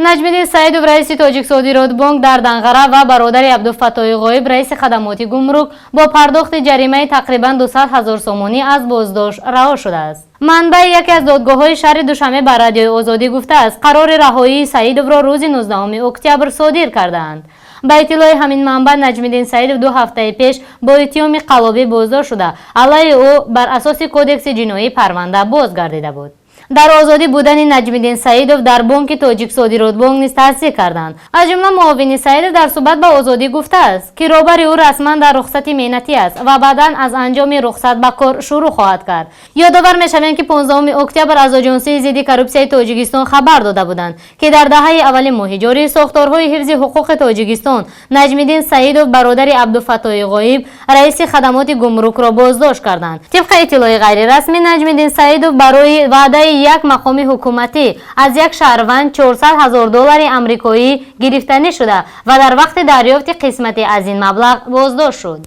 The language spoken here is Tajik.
наҷмиддин саидов раиси тоҷиксодирот бонк дар Данғара ва бародари Абдулфаттоҳи Ғоиб раиси хадамоти гумрук бо пардохти ҷаримаи тақрибан 200 000 сомонӣ аз боздошт раҳо шудааст. манбаи яке аз додгоҳҳои шаҳри Душанбе ба Радиои Озодӣ гуфтааст, қарори раҳоии Саидовро рӯзи 19 октябр содир кардаанд. ба иттилои ҳамин манба, Наҷмиддин Саидов 2 ҳафтаи пеш бо иттиҳоми қаллобӣ боздошт шуда, алайҳи ӯ бар асоси кодекси ҷиноӣ парванда бозгардида буд. дар озодӣ будани Наҷмиддин Саидов дар бонки Тоҷиксодиротбонк низ таҳсиқ карданд. аз ҷумла муовини Саидов дар суҳбат ба Озодӣ гуфтааст, ки роҳбари ӯ расман дар рухсати меҳнатӣ аст ва баъдан аз анҷоми рухсат ба кор шурӯъ хоҳад кард. ёдовар мешавем, ки 15 октябр аз Аҷонсии зидди коррупсияи Тоҷикистон хабар дода буданд, ки дардаҳаи аввали моҳи ҷорӣ сохторҳои ҳифзи ҳуқуқи Тоҷикистон Наҷмиддин Саидов бародари Абдулфаттоҳи Ғоиб раиси хадамоти гумрукро боздошт карданд. тибқи иттилои ғайрирасмӣ, Наҷмиддин Саидов барои ваъдаи як мақоми ҳукуматӣ аз як шаҳрванд $400,000 амрикоӣ гирифтанӣ шуда ва дар вақти дарёфти қисмати аз ин маблағ боздошт шуд.